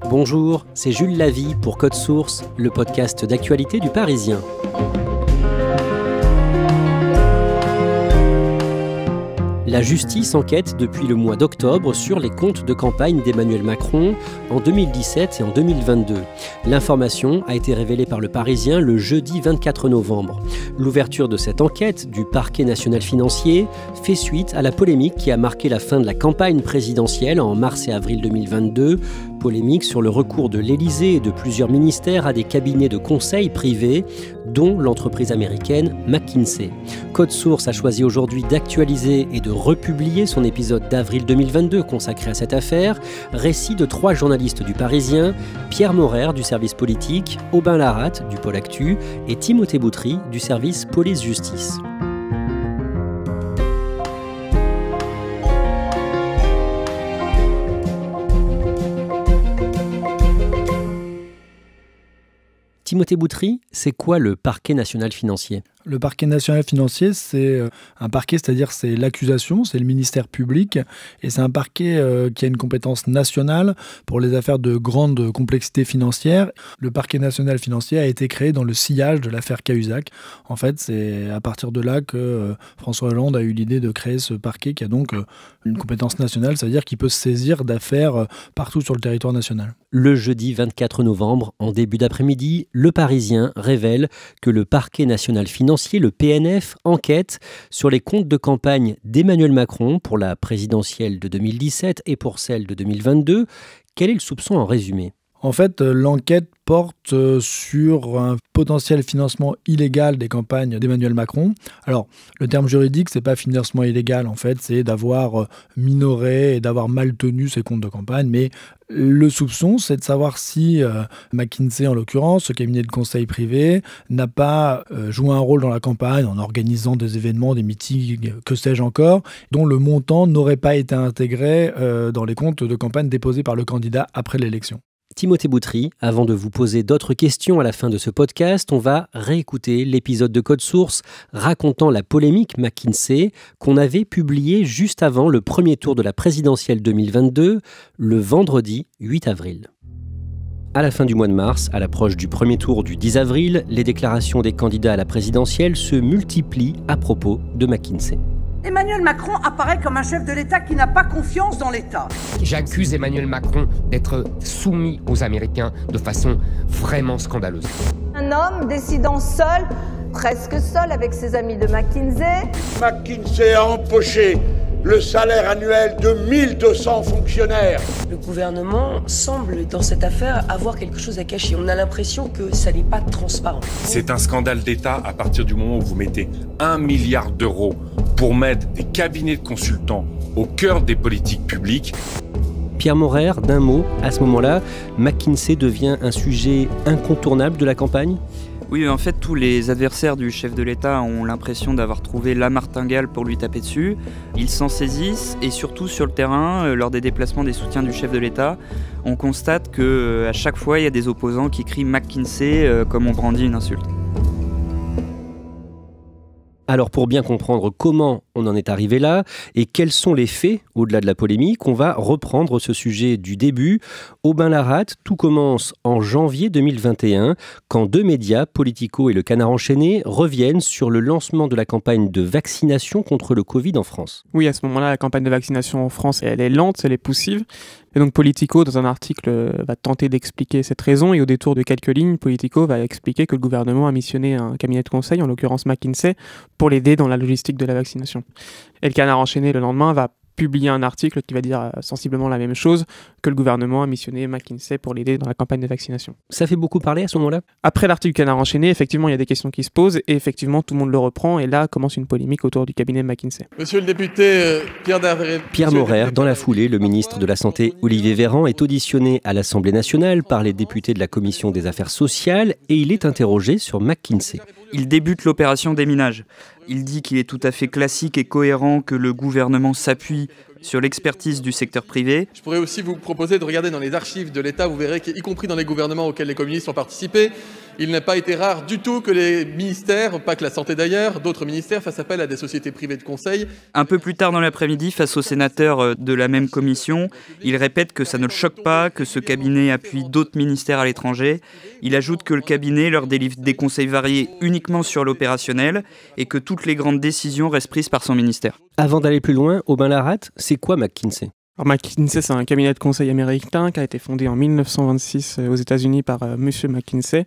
Bonjour, c'est Jules Lavie pour Code Source, le podcast d'actualité du Parisien. La justice enquête depuis le mois d'octobre sur les comptes de campagne d'Emmanuel Macron en 2017 et en 2022. L'information a été révélée par le Parisien le jeudi 24 novembre. L'ouverture de cette enquête du parquet national financier fait suite à la polémique qui a marqué la fin de la campagne présidentielle en mars et avril 2022. Polémique sur le recours de l'Élysée et de plusieurs ministères à des cabinets de conseil privés, dont l'entreprise américaine McKinsey. Code Source a choisi aujourd'hui d'actualiser et de republier son épisode d'avril 2022 consacré à cette affaire. Récit de 3 journalistes du Parisien, Pierre Morer du service politique, Aubin Larate du Pôle Actu et Timothée Boutry du service police-justice. Timothée Boutry, c'est quoi le parquet national financier ? Le parquet national financier, c'est un parquet, c'est-à-dire c'est l'accusation, c'est le ministère public, et c'est un parquet qui a une compétence nationale pour les affaires de grande complexité financière. Le parquet national financier a été créé dans le sillage de l'affaire Cahuzac. En fait, c'est à partir de là que François Hollande a eu l'idée de créer ce parquet qui a donc une compétence nationale, c'est-à-dire qu'il peut se saisir d'affaires partout sur le territoire national. Le jeudi 24 novembre, en début d'après-midi, Le Parisien révèle que le parquet national financier, le PNF, enquête sur les comptes de campagne d'Emmanuel Macron pour la présidentielle de 2017 et pour celle de 2022. Quel est le soupçon en résumé ? En fait, l'enquête porte sur un potentiel financement illégal des campagnes d'Emmanuel Macron. Alors, le terme juridique, c'est pas financement illégal, en fait, c'est d'avoir minoré et d'avoir mal tenu ses comptes de campagne. Mais le soupçon, c'est de savoir si McKinsey, en l'occurrence, ce cabinet de conseil privé, n'a pas joué un rôle dans la campagne en organisant des événements, des meetings, que sais-je encore, dont le montant n'aurait pas été intégré dans les comptes de campagne déposés par le candidat après l'élection. Timothée Boutry, avant de vous poser d'autres questions à la fin de ce podcast, on va réécouter l'épisode de Code Source racontant la polémique McKinsey qu'on avait publié juste avant le premier tour de la présidentielle 2022, le vendredi 8 avril. À la fin du mois de mars, à l'approche du premier tour du 10 avril, les déclarations des candidats à la présidentielle se multiplient à propos de McKinsey. Emmanuel Macron apparaît comme un chef de l'État qui n'a pas confiance dans l'État. J'accuse Emmanuel Macron d'être soumis aux Américains de façon vraiment scandaleuse. Un homme décidant seul, presque seul avec ses amis de McKinsey. McKinsey a empoché le salaire annuel de 1200 fonctionnaires. Le gouvernement semble, dans cette affaire, avoir quelque chose à cacher. On a l'impression que ça n'est pas transparent. C'est un scandale d'État à partir du moment où vous mettez 1 milliard d'euros pour mettre des cabinets de consultants au cœur des politiques publiques. Pierre Morer, d'un mot, à ce moment-là, McKinsey devient un sujet incontournable de la campagne ? Oui, en fait, tous les adversaires du chef de l'État ont l'impression d'avoir trouvé la martingale pour lui taper dessus. Ils s'en saisissent et surtout sur le terrain, lors des déplacements des soutiens du chef de l'État, on constate qu'à chaque fois, il y a des opposants qui crient McKinsey comme on brandit une insulte. Alors pour bien comprendre comment on en est arrivé là et quels sont les faits au-delà de la polémique, on va reprendre ce sujet du début. Aubin Larate, tout commence en janvier 2021 quand 2 médias, Politico et Le Canard enchaîné, reviennent sur le lancement de la campagne de vaccination contre le Covid en France. Oui, à ce moment-là, la campagne de vaccination en France, elle est lente, elle est poussive. Et donc Politico, dans un article, va tenter d'expliquer cette raison et au détour de quelques lignes, Politico va expliquer que le gouvernement a missionné un cabinet de conseil, en l'occurrence McKinsey, pour l'aider dans la logistique de la vaccination. Et Le Canard enchaîné, le lendemain, va publier un article qui va dire sensiblement la même chose, que le gouvernement a missionné McKinsey pour l'aider dans la campagne de vaccination. Ça fait beaucoup parler à ce moment-là ? Après l'article Canard enchaîné, effectivement, il y a des questions qui se posent et effectivement, tout le monde le reprend et là commence une polémique autour du cabinet McKinsey. Monsieur le député Pierre Morer, dans la foulée, le ministre de la Santé, Olivier Véran, est auditionné à l'Assemblée nationale par les députés de la Commission des affaires sociales et il est interrogé sur McKinsey. Il débute l'opération déminage. Il dit qu'il est tout à fait classique et cohérent que le gouvernement s'appuie sur l'expertise du secteur privé. Je pourrais aussi vous proposer de regarder dans les archives de l'État, vous verrez qu'y compris dans les gouvernements auxquels les communistes ont participé, Il n'a pas été rare du tout que les ministères, pas que la santé d'ailleurs, d'autres ministères fassent appel à des sociétés privées de conseil. Un peu plus tard dans l'après-midi, face aux sénateurs de la même commission, il répète que ça ne le choque pas, que ce cabinet appuie d'autres ministères à l'étranger. Il ajoute que le cabinet leur délivre des conseils variés uniquement sur l'opérationnel et que toutes les grandes décisions restent prises par son ministère. Avant d'aller plus loin, Aubin Larate, c'est quoi McKinsey ? Alors McKinsey, c'est un cabinet de conseil américain qui a été fondé en 1926 aux États-Unis par Monsieur McKinsey.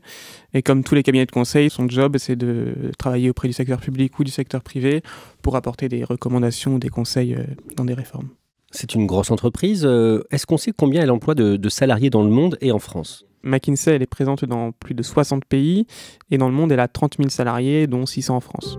Et comme tous les cabinets de conseil, son job, c'est de travailler auprès du secteur public ou du secteur privé pour apporter des recommandations ou des conseils dans des réformes. C'est une grosse entreprise. Est-ce qu'on sait combien elle emploie de salariés dans le monde et en France ? McKinsey, elle est présente dans plus de 60 pays et dans le monde, elle a 30 000 salariés, dont 600 en France.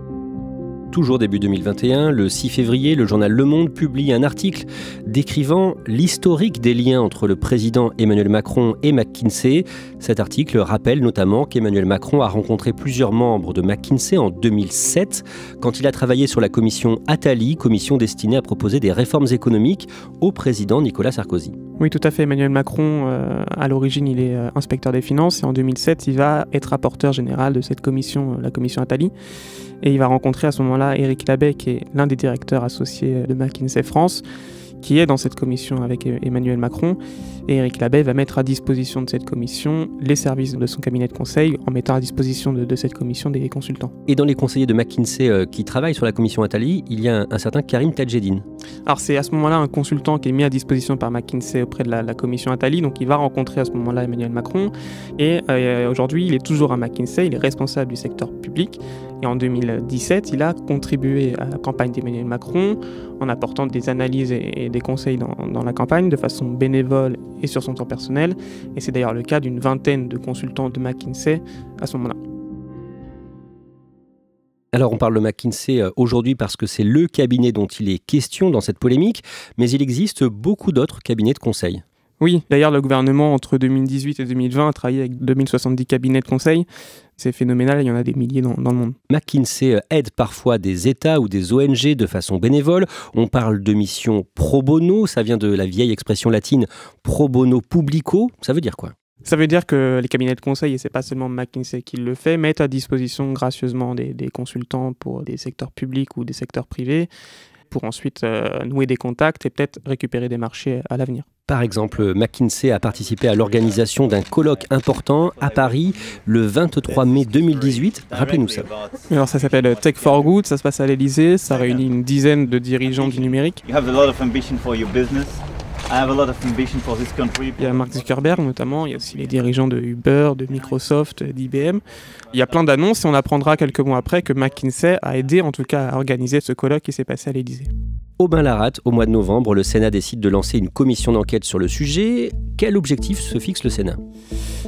Toujours début 2021, le 6 février, le journal Le Monde publie un article décrivant l'historique des liens entre le président Emmanuel Macron et McKinsey. Cet article rappelle notamment qu'Emmanuel Macron a rencontré plusieurs membres de McKinsey en 2007, quand il a travaillé sur la commission Attali, commission destinée à proposer des réformes économiques au président Nicolas Sarkozy. Oui, tout à fait. Emmanuel Macron, à l'origine, il est inspecteur des finances et en 2007, il va être rapporteur général de cette commission, la commission Attali. Et il va rencontrer à ce moment-là Éric Labbé, qui est l'un des directeurs associés de McKinsey France, qui est dans cette commission avec Emmanuel Macron. Et Éric Labbé va mettre à disposition de cette commission les services de son cabinet de conseil en mettant à disposition de cette commission des consultants. Et dans les conseillers de McKinsey qui travaillent sur la commission Attali, il y a un certain Karim Tadjeddine. Alors c'est à ce moment-là un consultant qui est mis à disposition par McKinsey auprès de la commission Attali, donc il va rencontrer à ce moment-là Emmanuel Macron. Et aujourd'hui, il est toujours à McKinsey, il est responsable du secteur public. Et en 2017, il a contribué à la campagne d'Emmanuel Macron en apportant des analyses et des conseils dans la campagne de façon bénévole et sur son temps personnel. Et c'est d'ailleurs le cas d'une vingtaine de consultants de McKinsey à ce moment-là. Alors on parle de McKinsey aujourd'hui parce que c'est le cabinet dont il est question dans cette polémique, mais il existe beaucoup d'autres cabinets de conseil. Oui, d'ailleurs le gouvernement entre 2018 et 2020 a travaillé avec 2070 cabinets de conseil. C'est phénoménal, il y en a des milliers dans le monde. McKinsey aide parfois des États ou des ONG de façon bénévole. On parle de missions pro bono, ça vient de la vieille expression latine pro bono publico. Ça veut dire quoi ? Ça veut dire que les cabinets de conseil, et c'est pas seulement McKinsey qui le fait, mettent à disposition gracieusement des consultants pour des secteurs publics ou des secteurs privés, pour ensuite nouer des contacts et peut-être récupérer des marchés à l'avenir. Par exemple, McKinsey a participé à l'organisation d'un colloque important à Paris le 23 mai 2018. Rappelez-nous ça. Alors ça s'appelle Tech for Good, ça se passe à l'Elysée, ça réunit une dizaine de dirigeants du numérique. Il y a Mark Zuckerberg notamment, il y a aussi les dirigeants de Uber, de Microsoft, d'IBM. Il y a plein d'annonces et on apprendra quelques mois après que McKinsey a aidé en tout cas à organiser ce colloque qui s'est passé à l'Elysée. Aubin Larate, au mois de novembre, le Sénat décide de lancer une commission d'enquête sur le sujet. Quel objectif se fixe le Sénat ?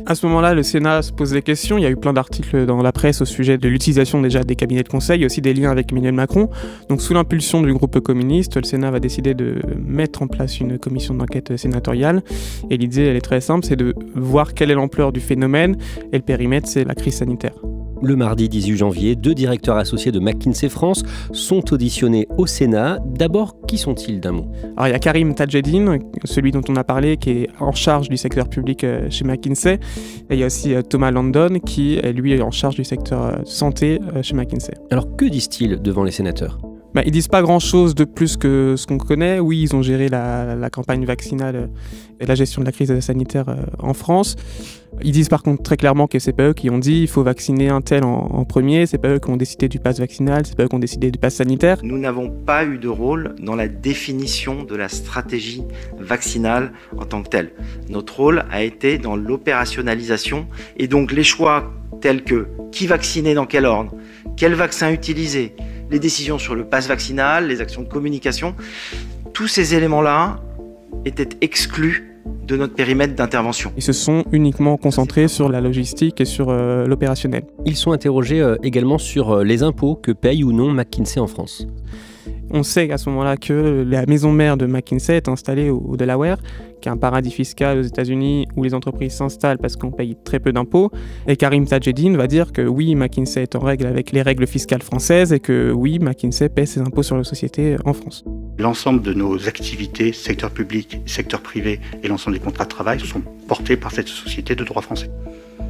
À ce moment-là, le Sénat se pose des questions. Il y a eu plein d'articles dans la presse au sujet de l'utilisation déjà des cabinets de conseil et aussi des liens avec Emmanuel Macron. Donc sous l'impulsion du groupe communiste, le Sénat va décider de mettre en place une commission d'enquête sénatoriale. Et l'idée, elle est très simple, c'est de voir quelle est l'ampleur du phénomène et le périmètre, c'est la crise sanitaire. Le mardi 18 janvier, 2 directeurs associés de McKinsey France sont auditionnés au Sénat. D'abord, qui sont-ils d'un mot ? Alors il y a Karim Tadjeddine, celui dont on a parlé, qui est en charge du secteur public chez McKinsey. Et il y a aussi Thomas Landon, qui est lui en charge du secteur santé chez McKinsey. Alors que disent-ils devant les sénateurs ? Ils disent pas grand-chose de plus que ce qu'on connaît. Oui, ils ont géré la campagne vaccinale et la gestion de la crise sanitaire en France. Ils disent par contre très clairement que c'est pas eux qui ont dit il faut vacciner un tel en premier, c'est pas eux qui ont décidé du pass vaccinal, c'est pas eux qui ont décidé du pass sanitaire. Nous n'avons pas eu de rôle dans la définition de la stratégie vaccinale en tant que telle. Notre rôle a été dans l'opérationnalisation et donc les choix tels que qui vacciner dans quel ordre, quel vaccin utiliser, les décisions sur le pass vaccinal, les actions de communication, tous ces éléments-là étaient exclus de notre périmètre d'intervention. Ils se sont uniquement concentrés sur la logistique et sur l'opérationnel. Ils sont interrogés également sur les impôts que paye ou non McKinsey en France. On sait à ce moment-là que la maison mère de McKinsey est installée au Delaware, qui est un paradis fiscal aux États-Unis où les entreprises s'installent parce qu'on paye très peu d'impôts. Et Karim Tadjeddine va dire que oui, McKinsey est en règle avec les règles fiscales françaises et que oui, McKinsey paie ses impôts sur les sociétés en France. L'ensemble de nos activités, secteur public, secteur privé et l'ensemble des contrats de travail sont portés par cette société de droit français.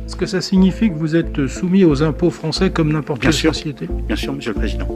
Est-ce que ça signifie que vous êtes soumis aux impôts français comme n'importe quelle société ? Bien sûr, Monsieur le Président.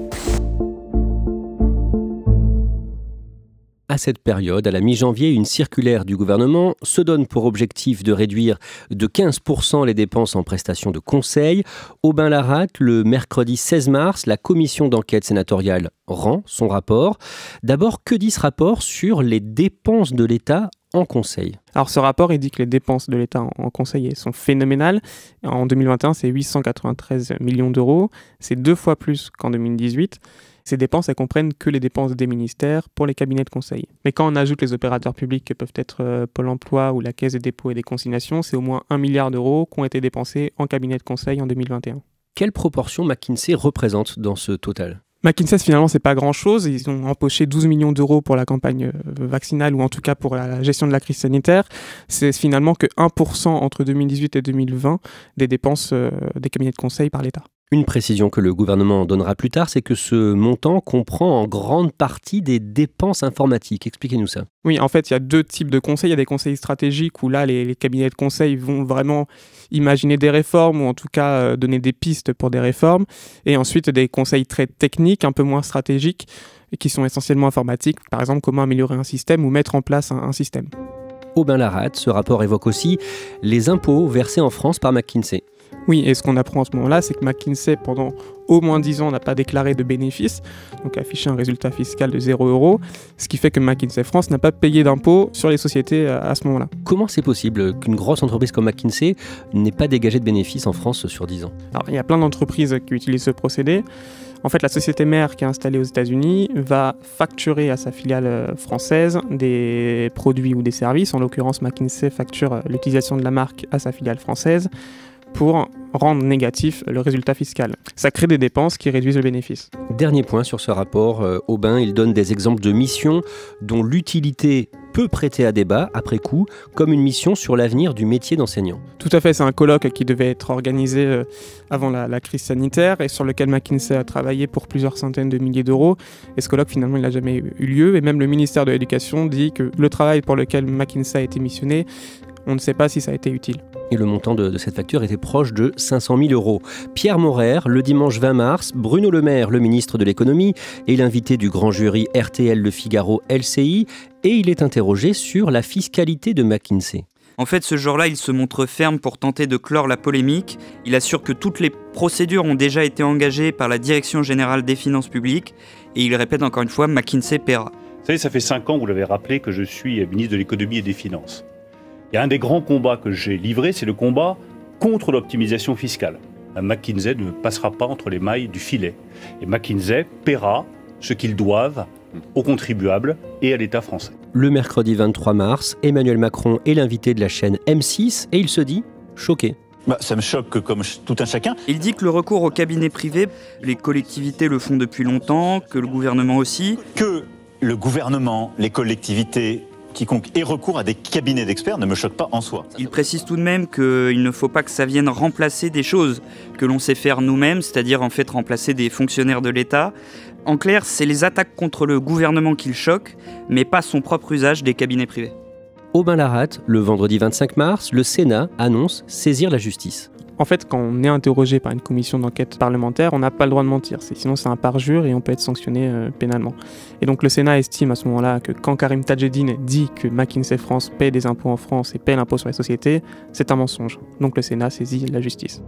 À cette période, à la mi-janvier, une circulaire du gouvernement se donne pour objectif de réduire de 15% les dépenses en prestations de conseil. Aubin-Laratte, le mercredi 16 mars, la commission d'enquête sénatoriale rend son rapport. D'abord, que dit ce rapport sur les dépenses de l'État en conseil ? Alors ce rapport, il dit que les dépenses de l'État en conseil sont phénoménales. En 2021, c'est 893 millions d'euros. C'est 2 fois plus qu'en 2018. Ces dépenses, elles comprennent que les dépenses des ministères pour les cabinets de conseil. Mais quand on ajoute les opérateurs publics que peuvent être Pôle emploi ou la Caisse des dépôts et des consignations, c'est au moins 1 milliard d'euros qui ont été dépensés en cabinet de conseil en 2021. Quelle proportion McKinsey représente dans ce total ? McKinsey, finalement, c'est pas grand-chose. Ils ont empoché 12 millions d'euros pour la campagne vaccinale ou en tout cas pour la gestion de la crise sanitaire. C'est finalement que 1% entre 2018 et 2020 des dépenses des cabinets de conseil par l'État. Une précision que le gouvernement donnera plus tard, c'est que ce montant comprend en grande partie des dépenses informatiques. Expliquez-nous ça. Oui, en fait, il y a 2 types de conseils. Il y a des conseils stratégiques où là, les cabinets de conseil vont vraiment imaginer des réformes ou en tout cas donner des pistes pour des réformes. Et ensuite, des conseils très techniques, un peu moins stratégiques, qui sont essentiellement informatiques. Par exemple, comment améliorer un système ou mettre en place un système. Aubin-Laratte, ce rapport évoque aussi les impôts versés en France par McKinsey. Oui, et ce qu'on apprend en ce moment-là, c'est que McKinsey, pendant au moins 10 ans, n'a pas déclaré de bénéfices, donc affiché un résultat fiscal de 0 €, ce qui fait que McKinsey France n'a pas payé d'impôts sur les sociétés à ce moment-là. Comment c'est possible qu'une grosse entreprise comme McKinsey n'ait pas dégagé de bénéfices en France sur 10 ans ? Alors, il y a plein d'entreprises qui utilisent ce procédé. En fait, la société mère qui est installée aux États-Unis va facturer à sa filiale française des produits ou des services. En l'occurrence, McKinsey facture l'utilisation de la marque à sa filiale française pour rendre négatif le résultat fiscal. Ça crée des dépenses qui réduisent le bénéfice. Dernier point sur ce rapport, Aubin, il donne des exemples de missions dont l'utilité peut prêter à débat après coup, comme une mission sur l'avenir du métier d'enseignant. Tout à fait, c'est un colloque qui devait être organisé avant la crise sanitaire et sur lequel McKinsey a travaillé pour plusieurs centaines de milliers d'euros. Et ce colloque, finalement, il n'a jamais eu lieu. Et même le ministère de l'Éducation dit que le travail pour lequel McKinsey a été missionné, on ne sait pas si ça a été utile. Et le montant de cette facture était proche de 500 000 €. Pierre Morer, le dimanche 20 mars, Bruno Le Maire, le ministre de l'économie, est l'invité du grand jury RTL Le Figaro LCI et il est interrogé sur la fiscalité de McKinsey. En fait, ce jour-là, il se montre ferme pour tenter de clore la polémique. Il assure que toutes les procédures ont déjà été engagées par la Direction générale des finances publiques et il répète encore une fois, McKinsey paiera. Vous savez, ça fait 5 ans, vous l'avez rappelé, que je suis ministre de l'économie et des finances. Et un des grands combats que j'ai livré, c'est le combat contre l'optimisation fiscale. McKinsey ne passera pas entre les mailles du filet. Et McKinsey paiera ce qu'ils doivent aux contribuables et à l'État français. Le mercredi 23 mars, Emmanuel Macron est l'invité de la chaîne M6 et il se dit choqué. Ça me choque que comme tout un chacun. Il dit que le recours au cabinet privé, les collectivités le font depuis longtemps, que le gouvernement aussi. Que le gouvernement, les collectivités, quiconque ait recours à des cabinets d'experts ne me choque pas en soi. Il précise tout de même qu'il ne faut pas que ça vienne remplacer des choses que l'on sait faire nous-mêmes, c'est-à-dire en fait remplacer des fonctionnaires de l'État. En clair, c'est les attaques contre le gouvernement qui le choquent, mais pas son propre usage des cabinets privés. Aubin-Laratte, le vendredi 25 mars, le Sénat annonce saisir la justice. En fait, quand on est interrogé par une commission d'enquête parlementaire, on n'a pas le droit de mentir. Sinon, c'est un parjure et on peut être sanctionné pénalement. Et donc, le Sénat estime à ce moment-là que quand Karim Tadjeddine dit que McKinsey France paie des impôts en France et paie l'impôt sur les sociétés, c'est un mensonge. Donc, le Sénat saisit la justice.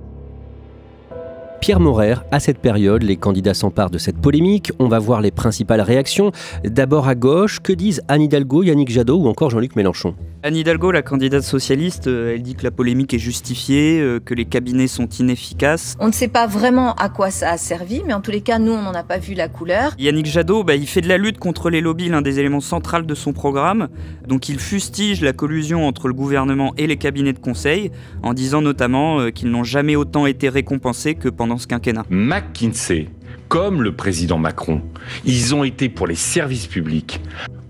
Pierre Morer, à cette période, les candidats s'emparent de cette polémique. On va voir les principales réactions. D'abord à gauche, que disent Anne Hidalgo, Yannick Jadot ou encore Jean-Luc Mélenchon ? Anne Hidalgo, la candidate socialiste, elle dit que la polémique est justifiée, que les cabinets sont inefficaces. On ne sait pas vraiment à quoi ça a servi, mais en tous les cas, nous, on n'en a pas vu la couleur. Yannick Jadot, il fait de la lutte contre les lobbies l'un des éléments centraux de son programme. Donc il fustige la collusion entre le gouvernement et les cabinets de conseil, en disant notamment qu'ils n'ont jamais autant été récompensés que pendant ce quinquennat. McKinsey, comme le président Macron, ils ont été pour les services publics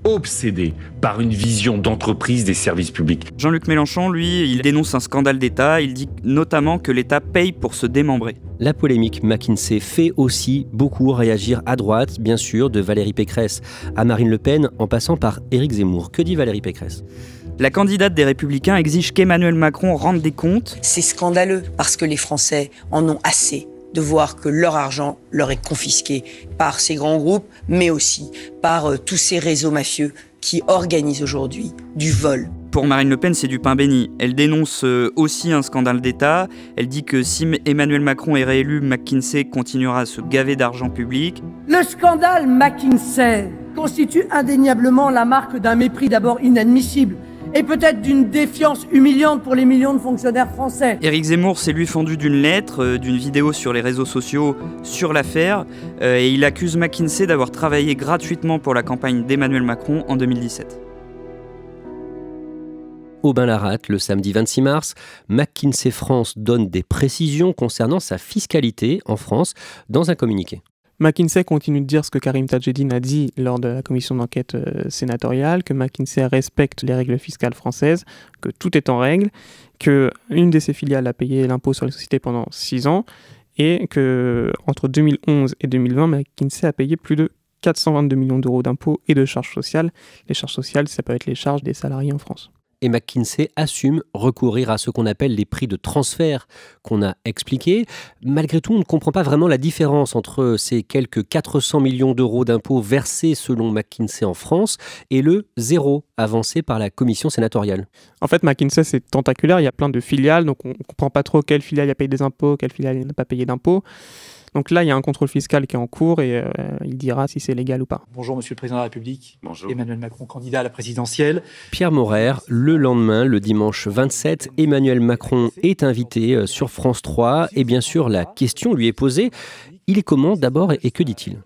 obsédés par une vision d'entreprise des services publics. Jean-Luc Mélenchon, lui, il dénonce un scandale d'État. Il dit notamment que l'État paye pour se démembrer. La polémique McKinsey fait aussi beaucoup réagir à droite, bien sûr, de Valérie Pécresse à Marine Le Pen, en passant par Éric Zemmour. Que dit Valérie Pécresse ? La candidate des Républicains exige qu'Emmanuel Macron rende des comptes. C'est scandaleux parce que les Français en ont assez de voir que leur argent leur est confisqué par ces grands groupes, mais aussi par tous ces réseaux mafieux qui organisent aujourd'hui du vol. Pour Marine Le Pen, c'est du pain béni. Elle dénonce aussi un scandale d'État. Elle dit que si Emmanuel Macron est réélu, McKinsey continuera à se gaver d'argent public. Le scandale McKinsey constitue indéniablement la marque d'un mépris d'abord inadmissible et peut-être d'une défiance humiliante pour les millions de fonctionnaires français. Éric Zemmour s'est lui fendu d'une lettre, d'une vidéo sur les réseaux sociaux sur l'affaire et il accuse McKinsey d'avoir travaillé gratuitement pour la campagne d'Emmanuel Macron en 2017. Aubin-Larratte, le samedi 26 mars, McKinsey France donne des précisions concernant sa fiscalité en France dans un communiqué. McKinsey continue de dire ce que Karim Tadjeddine a dit lors de la commission d'enquête sénatoriale, que McKinsey respecte les règles fiscales françaises, que tout est en règle, qu'une de ses filiales a payé l'impôt sur les sociétés pendant 6 ans et qu'entre 2011 et 2020, McKinsey a payé plus de 422 millions d'euros d'impôts et de charges sociales. Les charges sociales, ça peut être les charges des salariés en France. Et McKinsey assume recourir à ce qu'on appelle les prix de transfert qu'on a expliqués. Malgré tout, on ne comprend pas vraiment la différence entre ces quelques 400 millions d'euros d'impôts versés selon McKinsey en France et le zéro avancé par la commission sénatoriale. En fait, McKinsey, c'est tentaculaire. Il y a plein de filiales, donc on ne comprend pas trop quelle filiale a payé des impôts, quelle filiale n'a pas payé d'impôts. Donc là, il y a un contrôle fiscal qui est en cours et il dira si c'est légal ou pas. Bonjour Monsieur le Président de la République. Bonjour. Emmanuel Macron, candidat à la présidentielle. Pierre Maurer, le lendemain, le dimanche 27, Emmanuel Macron est invité sur France 3 et bien sûr, la question lui est posée. Il est comment d'abord et que dit-il ?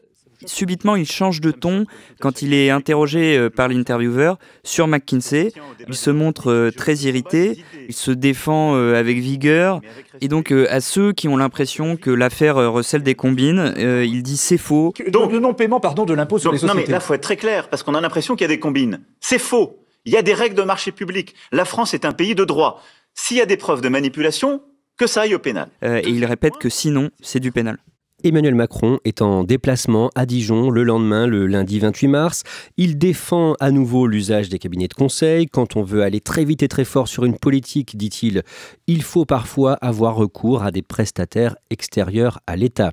Subitement, il change de ton quand il est interrogé par l'intervieweur sur McKinsey. Il se montre très irrité, il se défend avec vigueur. Et donc, à ceux qui ont l'impression que l'affaire recèle des combines, il dit c'est faux. Donc, le non-paiement de l'impôt sur les sociétés. Non mais là, il faut être très clair, parce qu'on a l'impression qu'il y a des combines. C'est faux. Il y a des règles de marché public. La France est un pays de droit. S'il y a des preuves de manipulation, que ça aille au pénal. Et il répète que sinon, c'est du pénal. Emmanuel Macron est en déplacement à Dijon le lendemain, le lundi 28 mars. Il défend à nouveau l'usage des cabinets de conseil. Quand on veut aller très vite et très fort sur une politique, dit-il, il faut parfois avoir recours à des prestataires extérieurs à l'État.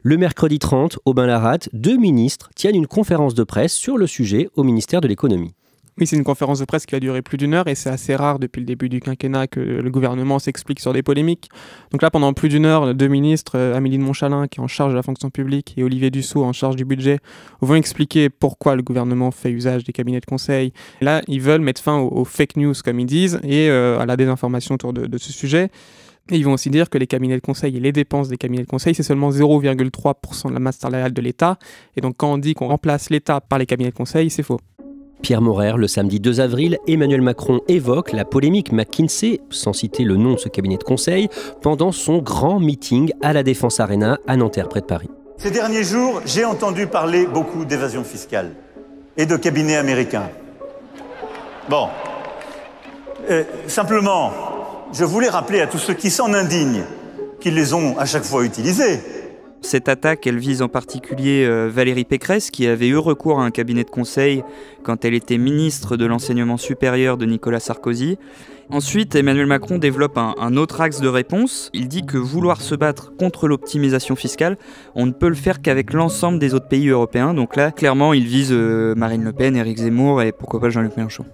Le mercredi 30, Aubin-Larratte, 2 ministres tiennent une conférence de presse sur le sujet au ministère de l'Économie. Oui, c'est une conférence de presse qui a duré plus d'1 heure et c'est assez rare depuis le début du quinquennat que le gouvernement s'explique sur des polémiques. Donc là, pendant plus d'1 heure, 2 ministres, Amélie de Montchalin qui est en charge de la fonction publique et Olivier Dussopt en charge du budget, vont expliquer pourquoi le gouvernement fait usage des cabinets de conseil. Là, ils veulent mettre fin aux fake news, comme ils disent, et à la désinformation autour de ce sujet. Et ils vont aussi dire que les cabinets de conseil et les dépenses des cabinets de conseil, c'est seulement 0,3% de la masse salariale de l'État. Et donc quand on dit qu'on remplace l'État par les cabinets de conseil, c'est faux. Pierre Maurer, le samedi 2 avril, Emmanuel Macron évoque la polémique McKinsey, sans citer le nom de ce cabinet de conseil, pendant son grand meeting à la Défense Arena à Nanterre, près de Paris. Ces derniers jours, j'ai entendu parler beaucoup d'évasion fiscale et de cabinets américains. Bon. Simplement, je voulais rappeler à tous ceux qui s'en indignent qu'ils les ont à chaque fois utilisés. Cette attaque, elle vise en particulier Valérie Pécresse, qui avait eu recours à un cabinet de conseil quand elle était ministre de l'enseignement supérieur de Nicolas Sarkozy. Ensuite, Emmanuel Macron développe un autre axe de réponse. Il dit que vouloir se battre contre l'optimisation fiscale, on ne peut le faire qu'avec l'ensemble des autres pays européens. Donc là, clairement, il vise Marine Le Pen, Éric Zemmour et pourquoi pas Jean-Luc Mélenchon.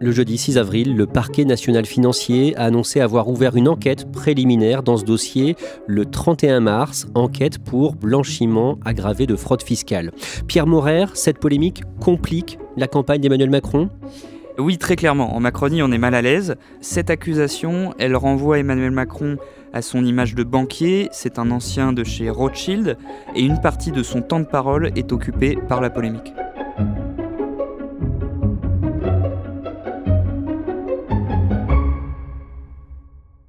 Le jeudi 6 avril, le parquet national financier a annoncé avoir ouvert une enquête préliminaire dans ce dossier. Le 31 mars, enquête pour blanchiment aggravé de fraude fiscale. Pierre Maurer, cette polémique complique la campagne d'Emmanuel Macron ? Oui, très clairement. En Macronie, on est mal à l'aise. Cette accusation, elle renvoie Emmanuel Macron à son image de banquier. C'est un ancien de chez Rothschild et une partie de son temps de parole est occupée par la polémique.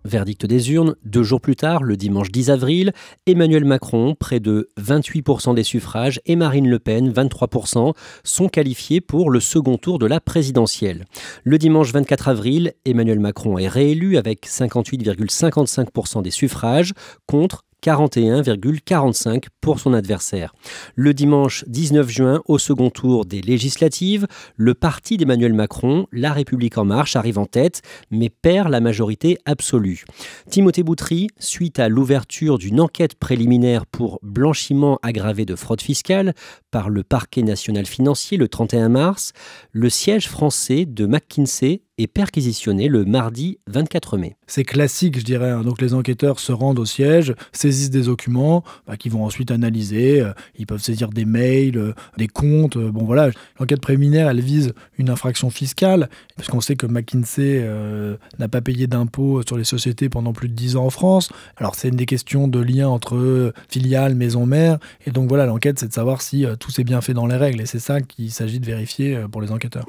Verdict des urnes, 2 jours plus tard, le dimanche 10 avril, Emmanuel Macron, près de 28% des suffrages, et Marine Le Pen, 23%, sont qualifiés pour le second tour de la présidentielle. Le dimanche 24 avril, Emmanuel Macron est réélu avec 58,55% des suffrages, contre 41,45 pour son adversaire. Le dimanche 19 juin, au second tour des législatives, le parti d'Emmanuel Macron, La République En Marche, arrive en tête, mais perd la majorité absolue. Timothée Boutry, suite à l'ouverture d'une enquête préliminaire pour blanchiment aggravé de fraude fiscale par le parquet national financier le 31 mars, le siège français de McKinsey est perquisitionné le mardi 24 mai. C'est classique, je dirais. Donc les enquêteurs se rendent au siège, saisissent des documents qu'ils vont ensuite analyser. Ils peuvent saisir des mails, des comptes. Bon voilà, l'enquête préliminaire, elle vise une infraction fiscale, parce qu'on sait que McKinsey n'a pas payé d'impôts sur les sociétés pendant plus de 10 ans en France. Alors c'est une des questions de lien entre filiales, maison mère. Et donc voilà, l'enquête, c'est de savoir si tout s'est bien fait dans les règles. Et c'est ça qu'il s'agit de vérifier pour les enquêteurs.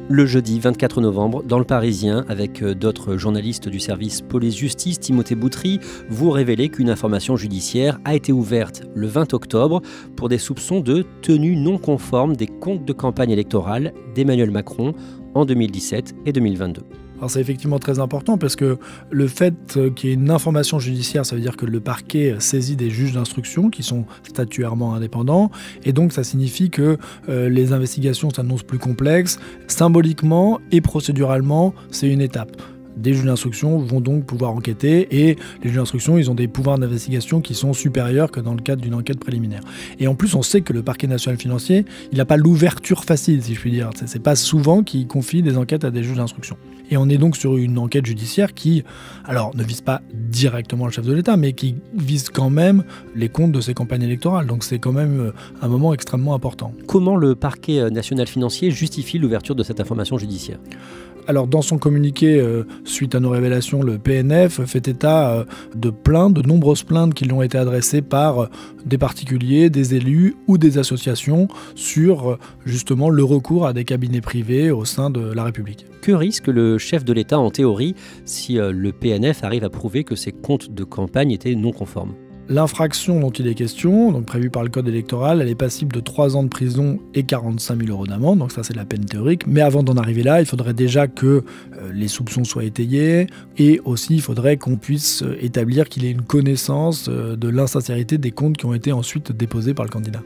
Le jeudi 24 novembre, dans Le Parisien, avec d'autres journalistes du service police-justice, Timothée Boutry, vous révélez qu'une information judiciaire a été ouverte le 20 octobre pour des soupçons de tenue non conforme des comptes de campagne électorale d'Emmanuel Macron en 2017 et 2022. Alors c'est effectivement très important parce que le fait qu'il y ait une information judiciaire, ça veut dire que le parquet saisit des juges d'instruction qui sont statuairement indépendants, et donc ça signifie que les investigations s'annoncent plus complexes. Symboliquement et procéduralement, c'est une étape. Des juges d'instruction vont donc pouvoir enquêter, et les juges d'instruction, ils ont des pouvoirs d'investigation qui sont supérieurs que dans le cadre d'une enquête préliminaire. Et en plus, on sait que le parquet national financier, il n'a pas l'ouverture facile, si je puis dire. C'est pas souvent qu'il confie des enquêtes à des juges d'instruction. Et on est donc sur une enquête judiciaire qui, alors, ne vise pas directement le chef de l'État, mais qui vise quand même les comptes de ses campagnes électorales. Donc c'est quand même un moment extrêmement important. Comment le parquet national financier justifie l'ouverture de cette information judiciaire ? Alors dans son communiqué, suite à nos révélations, le PNF fait état de plaintes, de nombreuses plaintes qui lui ont été adressées par des particuliers, des élus ou des associations sur justement le recours à des cabinets privés au sein de la République. Que risque le chef de l'État en théorie si le PNF arrive à prouver que ses comptes de campagne étaient non conformes ? L'infraction dont il est question, donc prévue par le code électoral, elle est passible de 3 ans de prison et 45 000 € d'amende, donc ça c'est la peine théorique. Mais avant d'en arriver là, il faudrait déjà que les soupçons soient étayés, et aussi il faudrait qu'on puisse établir qu'il ait une connaissance de l'insincérité des comptes qui ont été ensuite déposés par le candidat.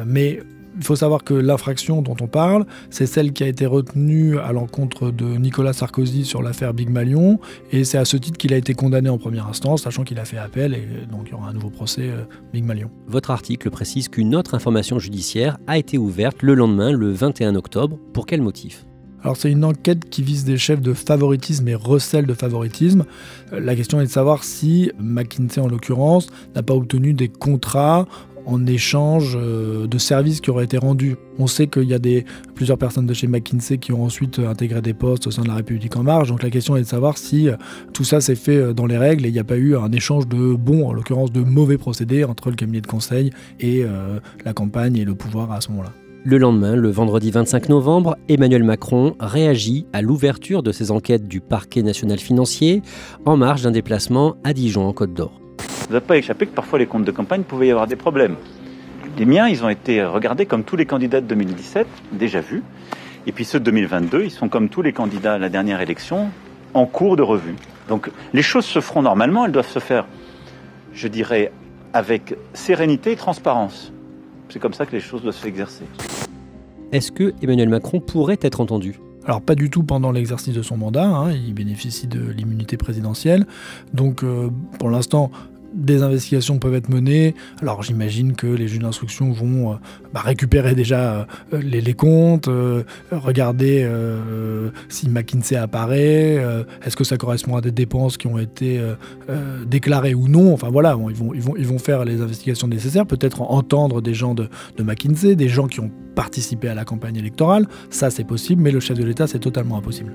Mais il faut savoir que l'infraction dont on parle, c'est celle qui a été retenue à l'encontre de Nicolas Sarkozy sur l'affaire Big Malion, et c'est à ce titre qu'il a été condamné en première instance, sachant qu'il a fait appel, et donc il y aura un nouveau procès Big Malion. Votre article précise qu'une autre information judiciaire a été ouverte le lendemain, le 21 octobre. Pour quel motif ? Alors c'est une enquête qui vise des chefs de favoritisme et recel de favoritisme. La question est de savoir si McKinsey en l'occurrence n'a pas obtenu des contrats en échange de services qui auraient été rendus. On sait qu'il y a plusieurs personnes de chez McKinsey qui ont ensuite intégré des postes au sein de La République En Marche. Donc la question est de savoir si tout ça s'est fait dans les règles et il n'y a pas eu un échange de bons, en l'occurrence de mauvais procédés entre le cabinet de conseil et la campagne et le pouvoir à ce moment-là. Le lendemain, le vendredi 25 novembre, Emmanuel Macron réagit à l'ouverture de ces enquêtes du parquet national financier en marge d'un déplacement à Dijon en Côte d'Or. Vous n'avez pas échappé que parfois les comptes de campagne pouvaient y avoir des problèmes. Les miens, ils ont été regardés comme tous les candidats de 2017, déjà vus. Et puis ceux de 2022, ils sont comme tous les candidats à la dernière élection, en cours de revue. Donc les choses se feront normalement, elles doivent se faire, je dirais, avec sérénité et transparence. C'est comme ça que les choses doivent s'exercer. Est-ce que Emmanuel Macron pourrait être entendu ? Alors pas du tout pendant l'exercice de son mandat, il bénéficie de l'immunité présidentielle. Donc pour l'instant, des investigations peuvent être menées. Alors j'imagine que les juges d'instruction vont récupérer déjà les comptes, regarder si McKinsey apparaît, est-ce que ça correspond à des dépenses qui ont été déclarées ou non. Enfin voilà, ils vont faire les investigations nécessaires, peut-être entendre des gens de McKinsey, des gens qui ont participé à la campagne électorale. Ça c'est possible, mais le chef de l'État c'est totalement impossible.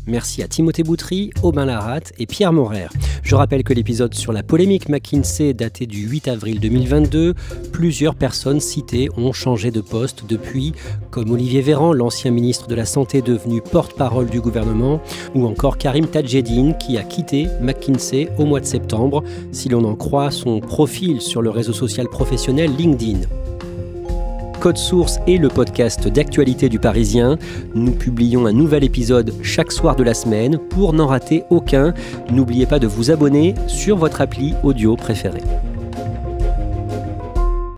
Merci à Timothée Boutry, Aubin Laratte et Pierre Morer. Je rappelle que l'épisode sur la polémique McKinsey daté du 8 avril 2022, plusieurs personnes citées ont changé de poste depuis, comme Olivier Véran, l'ancien ministre de la Santé devenu porte-parole du gouvernement, ou encore Karim Tadjeddine qui a quitté McKinsey au mois de septembre, si l'on en croit son profil sur le réseau social professionnel LinkedIn. Code Source est le podcast d'actualité du Parisien. Nous publions un nouvel épisode chaque soir de la semaine. Pour n'en rater aucun, n'oubliez pas de vous abonner sur votre appli audio préférée.